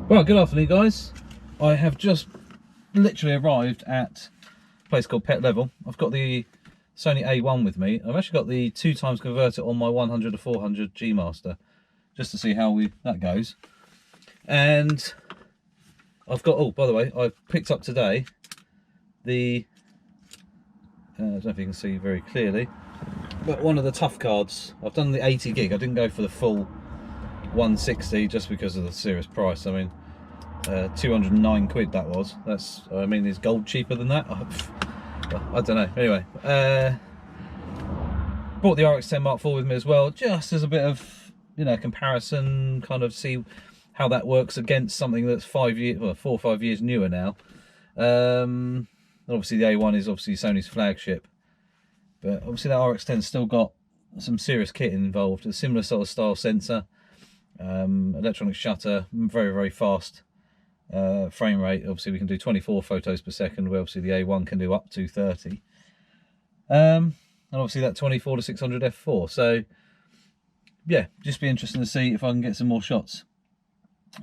Right, good afternoon guys. I have just literally arrived at a place called Pet Level. I've got the Sony A1 with me. I've actually got the 2x converter on my 100 to 400 G Master, just to see how that goes. And I've got, oh, by the way, I've picked up today the, I don't know if you can see very clearly, but one of the tough cards. I've done the 80 gig. I didn't go for the full 160 just because of the serious price. I mean, 209 quid that was. That's, I mean, is gold cheaper than that? I don't know. Anyway, brought the RX10 Mark IV with me as well, just as a bit of, you know, comparison, kind of see how that works against something that's 4 or 5 years newer now. Obviously the A1 is obviously Sony's flagship, but obviously that RX10's still got some serious kit involved. A similar sort of style sensor, electronic shutter, very fast frame rate. Obviously we can do 24 photos per second, where obviously the A1 can do up to 30. And obviously that 24 to 600 f4. So yeah, just be interesting to see if I can get some more shots,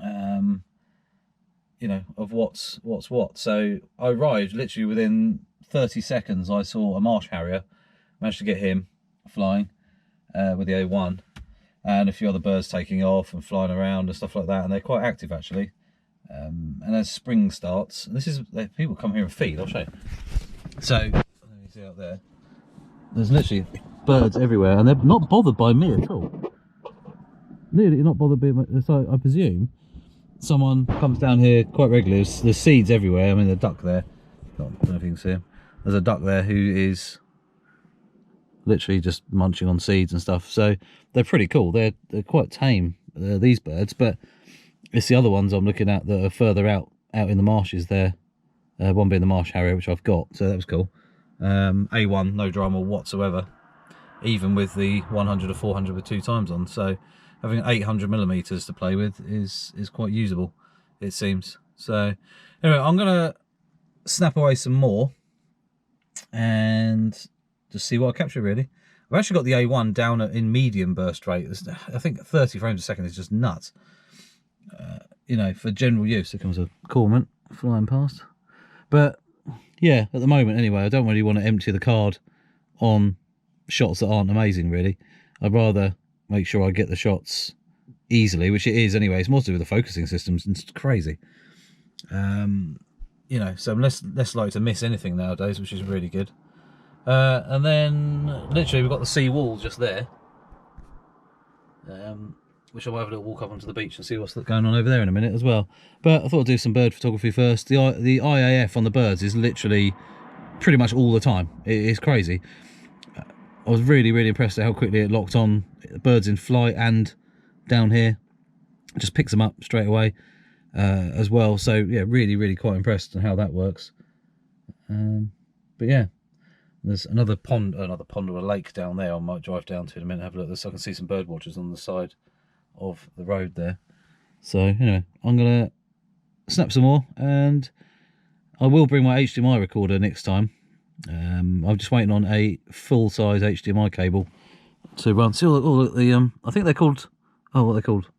you know, of what's what. So I arrived literally within 30 seconds. I saw a marsh harrier, managed to get him flying with the A1, and a few other birds taking off and flying around and stuff like that, and they're quite active actually. And as spring starts, and this is, people come here and feed, I'll show you. So let me see out there, there's literally birds everywhere, and they're not bothered by me at all. Really not bothered by me. So I presume someone comes down here quite regularly. There's seeds everywhere. I mean, the duck there, I don't know if you can see him, there's a duck there who is literally just munching on seeds and stuff. So they're pretty cool. They're quite tame, these birds, but it's the other ones I'm looking at that are further out in the marshes there. One being the marsh harrier, which I've got, so that was cool. A1, no drama whatsoever, even with the 100 to 400 with 2x on. So having 800mm to play with is quite usable, it seems. So anyway, I'm gonna snap away some more and just see what I capture really. I've actually got the A1 down in medium burst rate. I think 30 frames a second is just nuts. You know, for general use. There comes a cormorant flying past. But yeah, at the moment anyway, I don't really want to empty the card on shots that aren't amazing really. I'd rather make sure I get the shots easily, which it is anyway. It's more to do with the focusing systems. It's crazy. You know, so I'm less likely to miss anything nowadays, which is really good. And then literally we've got the sea wall just there, which I might have a little walk up onto the beach and see what's going on over there in a minute as well. But I thought I'd do some bird photography first. The IAF on the birds is literally pretty much all the time. It is crazy. I was really impressed at how quickly it locked on birds in flight and down here. It just picks them up straight away as well. So yeah, really quite impressed on how that works. But yeah, there's another pond or a lake down there I might drive down to in a minute, have a look. So I can see some bird watchers on the side of the road there. So anyway, I'm gonna snap some more, and I will bring my HDMI recorder next time. I'm just waiting on a full-size HDMI cable to run. See all the I think they're called, oh, what are they called?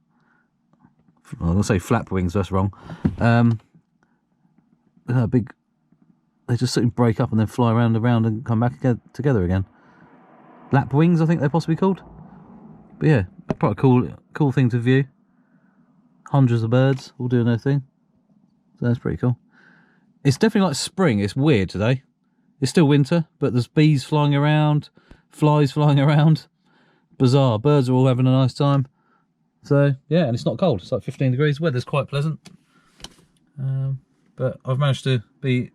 I'm gonna say flap wings, that's wrong. They're big. They just sort of break up and then fly around and come back together again. Lap wings, I think they're possibly called. But yeah, quite a cool thing to view. Hundreds of birds all doing their thing. So that's pretty cool. It's definitely like spring. It's weird today. It's still winter, but there's bees flying around, flies flying around. Bizarre. Birds are all having a nice time. So yeah, and it's not cold. It's like 15 degrees. Weather's quite pleasant. But I've managed to be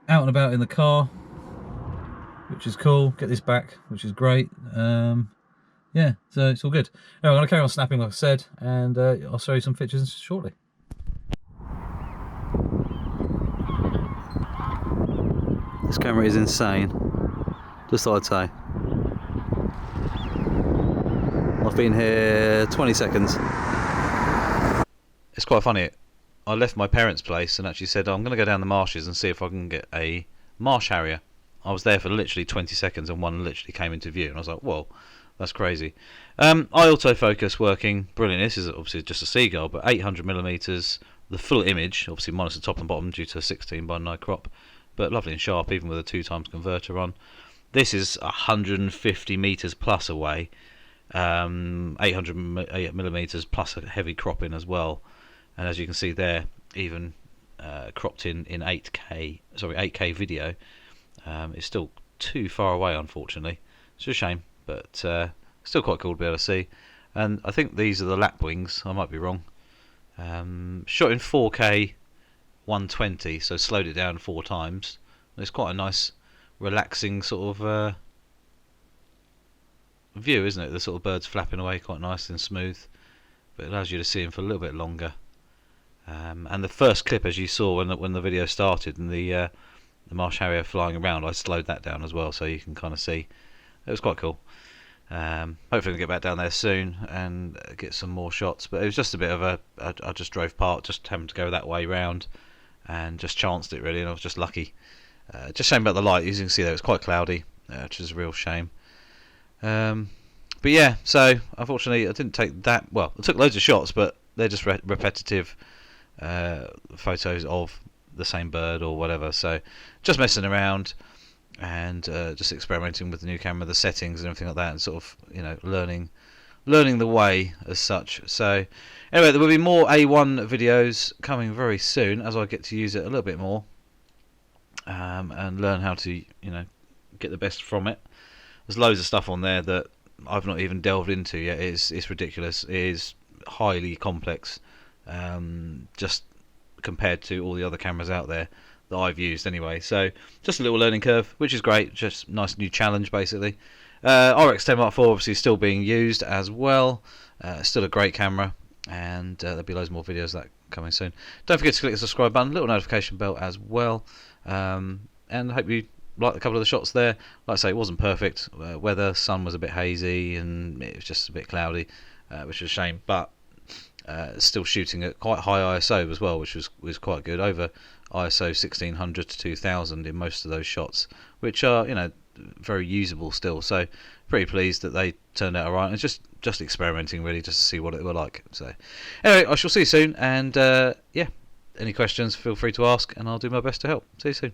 out and about in the car, which is cool. Get this back, which is great. Yeah, so it's all good. Anyway, I'm going to carry on snapping like I said, and I'll show you some pictures shortly. This camera is insane, just thought I'd say. I've been here 20 seconds. It's quite funny. I left my parents' place and actually said, I'm going to go down the marshes and see if I can get a marsh harrier. I was there for literally 20 seconds and one literally came into view, and I was like, whoa, That's crazy. Autofocus working brilliant. This is obviously just a seagull, but 800mm, the full image, obviously minus the top and bottom due to a 16:9 crop, but lovely and sharp even with a 2x converter on. This is 150 meters plus away, 800mm plus a heavy cropping as well, and as you can see there, even cropped in 8K video, it's still too far away, unfortunately. It's a shame, but still quite cool to be able to see. And I think these are the lapwings, I might be wrong. Shot in 4K 120, so slowed it down 4 times. It's quite a nice relaxing sort of view, isn't it? The sort of birds flapping away quite nice and smooth, but it allows you to see them for a little bit longer. And the first clip, as you saw when the video started, and the marsh harrier flying around, I slowed that down as well, so you can kind of see. It was quite cool. Hopefully we'll get back down there soon and get some more shots, but it was just a bit of I just drove past, just happened to go that way round and just chanced it really, and I was just lucky. Just shame about the light. As you can see there, it's quite cloudy, which is a real shame. But yeah, so unfortunately I didn't take that well. I took loads of shots, but they're just repetitive photos of the same bird or whatever, so just messing around and just experimenting with the new camera, the settings and everything like that, and sort of, you know, learning the way as such. So anyway, there will be more A1 videos coming very soon as I get to use it a little bit more, and learn how to, you know, get the best from it. There's loads of stuff on there that I've not even delved into yet. It's ridiculous. It is highly complex, just compared to all the other cameras out there that I've used anyway. So just a little learning curve, which is great. Just nice new challenge basically. RX10 Mark IV obviously still being used as well. Still a great camera, and there'll be loads more videos of that coming soon. Don't forget to click the subscribe button, little notification bell as well, and I hope you like a couple of the shots there. Like I say, it wasn't perfect. Weather, sun was a bit hazy, and it was just a bit cloudy, which was a shame, but still shooting at quite high ISO as well, which was quite good, over ISO 1600 to 2000 in most of those shots, which are, you know, very usable still. So pretty pleased that they turned out alright, and just experimenting really, just to see what it were like. So anyway, I shall see you soon, and yeah, any questions feel free to ask, and I'll do my best to help. See you soon.